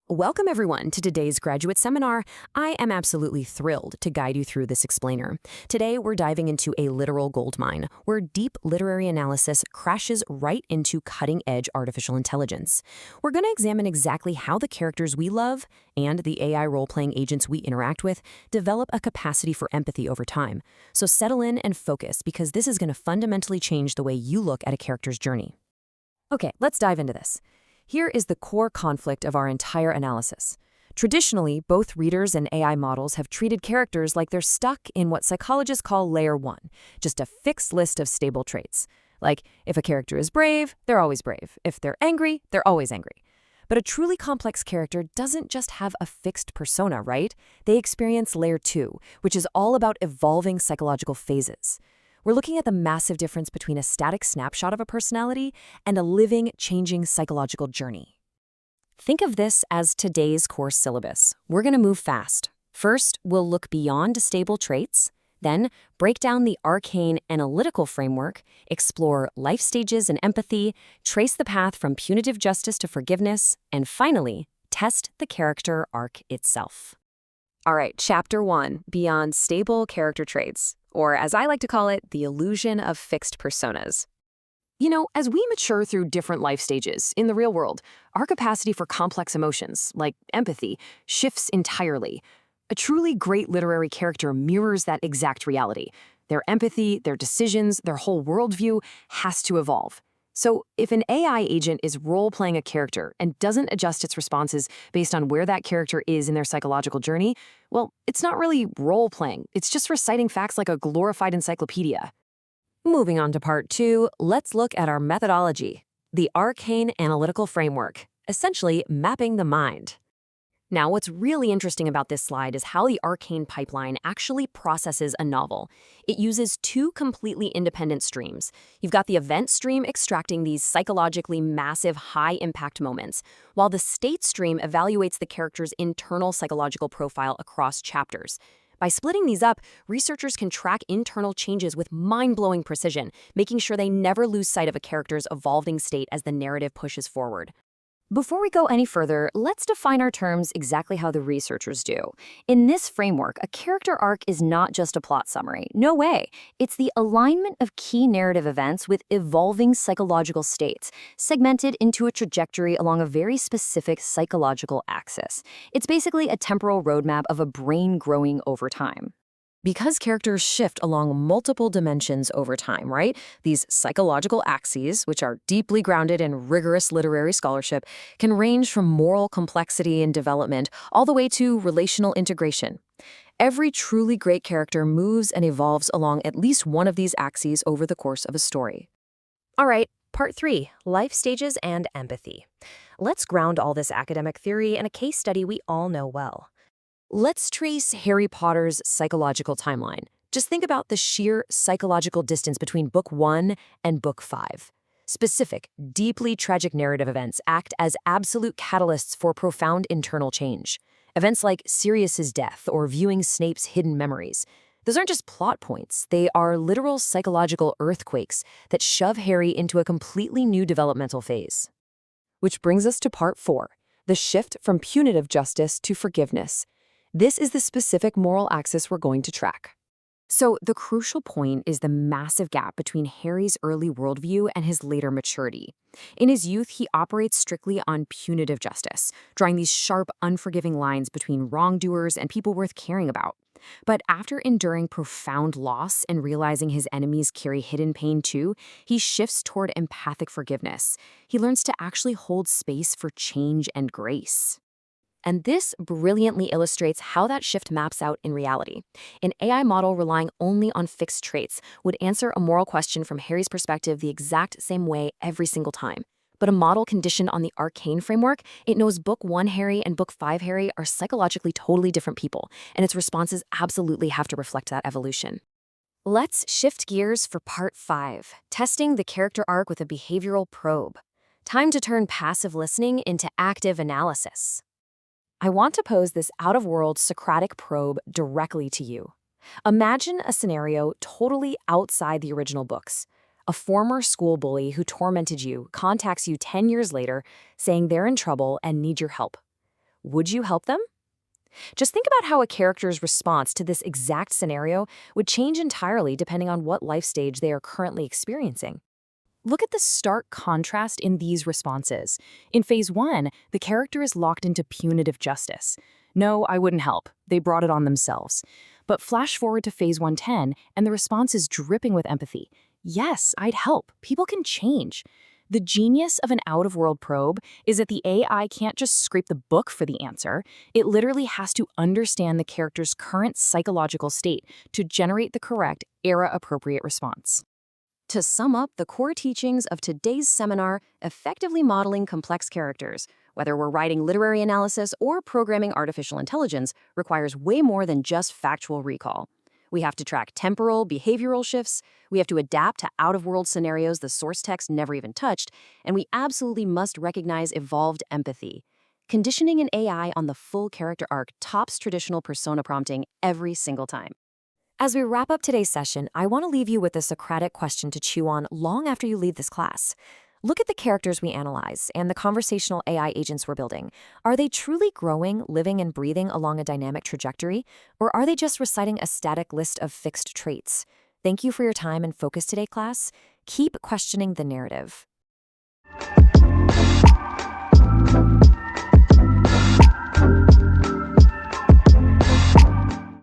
Welcome, everyone, to today's graduate seminar. I am absolutely thrilled to guide you through this explainer. Today, we're diving into a literal goldmine, where deep literary analysis crashes right into cutting-edge artificial intelligence. We're going to examine exactly how the characters we love and the AI role-playing agents we interact with develop a capacity for empathy over time. So settle in and focus, because this is going to fundamentally change the way you look at a character's journey. Okay, let's dive into this. Here is the core conflict of our entire analysis. Traditionally, both readers and AI models have treated characters like they're stuck in what psychologists call layer one, just a fixed list of stable traits. Like, if a character is brave, they're always brave. If they're angry, they're always angry. But a truly complex character doesn't just have a fixed persona, right? They experience layer two, which is all about evolving psychological phases. We're looking at the massive difference between a static snapshot of a personality and a living, changing psychological journey. Think of this as today's course syllabus. We're going to move fast. First, we'll look beyond stable traits, then break down the arcane analytical framework, explore life stages and empathy, trace the path from punitive justice to forgiveness, and finally, test the character arc itself. All right, Chapter 1, Beyond Stable Character Traits, or as I like to call it, the illusion of fixed personas. You know, as we mature through different life stages in the real world, our capacity for complex emotions, like empathy, shifts entirely. A truly great literary character mirrors that exact reality. Their empathy, their decisions, their whole worldview has to evolve. So if an AI agent is role-playing a character and doesn't adjust its responses based on where that character is in their psychological journey, well, it's not really role-playing. It's just reciting facts like a glorified encyclopedia. Moving on to part 2, let's look at our methodology, the arcane analytical framework, essentially mapping the mind. Now, what's really interesting about this slide is how the arcane pipeline actually processes a novel. It uses two completely independent streams. You've got the event stream extracting these psychologically massive, high-impact moments, while the state stream evaluates the character's internal psychological profile across chapters. By splitting these up, researchers can track internal changes with mind-blowing precision, making sure they never lose sight of a character's evolving state as the narrative pushes forward. Before we go any further, let's define our terms exactly how the researchers do. In this framework, a character arc is not just a plot summary. No way. It's the alignment of key narrative events with evolving psychological states, segmented into a trajectory along a very specific psychological axis. It's basically a temporal roadmap of a brain growing over time. Because characters shift along multiple dimensions over time, right? These psychological axes, which are deeply grounded in rigorous literary scholarship, can range from moral complexity and development all the way to relational integration. Every truly great character moves and evolves along at least one of these axes over the course of a story. All right, part 3, life stages and empathy. Let's ground all this academic theory in a case study we all know well. Let's trace Harry Potter's psychological timeline. Just think about the sheer psychological distance between Book 1 and Book 5. Specific, deeply tragic narrative events act as absolute catalysts for profound internal change. Events like Sirius's death or viewing Snape's hidden memories. Those aren't just plot points. They are literal psychological earthquakes that shove Harry into a completely new developmental phase. Which brings us to part 4, the shift from punitive justice to forgiveness. This is the specific moral axis we're going to track. So the crucial point is the massive gap between Harry's early worldview and his later maturity. In his youth, he operates strictly on punitive justice, drawing these sharp, unforgiving lines between wrongdoers and people worth caring about. But after enduring profound loss and realizing his enemies carry hidden pain too, he shifts toward empathic forgiveness. He learns to actually hold space for change and grace. And this brilliantly illustrates how that shift maps out in reality. An AI model relying only on fixed traits would answer a moral question from Harry's perspective the exact same way every single time. But a model conditioned on the arcane framework, it knows Book 1 Harry and Book 5 Harry are psychologically totally different people, and its responses absolutely have to reflect that evolution. Let's shift gears for part 5, testing the character arc with a behavioral probe. Time to turn passive listening into active analysis. I want to pose this out-of-world Socratic probe directly to you. Imagine a scenario totally outside the original books. A former school bully who tormented you contacts you 10 years later saying they're in trouble and need your help. Would you help them? Just think about how a character's response to this exact scenario would change entirely depending on what life stage they are currently experiencing. Look at the stark contrast in these responses. In phase 1, the character is locked into punitive justice. No, I wouldn't help. They brought it on themselves. But flash forward to phase 110, and the response is dripping with empathy. Yes, I'd help. People can change. The genius of an out-of-world probe is that the AI can't just scrape the book for the answer. It literally has to understand the character's current psychological state to generate the correct, era-appropriate response. To sum up the core teachings of today's seminar, effectively modeling complex characters, whether we're writing literary analysis or programming artificial intelligence, requires way more than just factual recall. We have to track temporal, behavioral shifts, we have to adapt to out-of-world scenarios the source text never even touched, and we absolutely must recognize evolved empathy. Conditioning an AI on the full character arc tops traditional persona prompting every single time. As we wrap up today's session, I want to leave you with a Socratic question to chew on long after you leave this class. Look at the characters we analyze and the conversational AI agents we're building. Are they truly growing, living, and breathing along a dynamic trajectory? Or are they just reciting a static list of fixed traits? Thank you for your time and focus today, class. Keep questioning the narrative.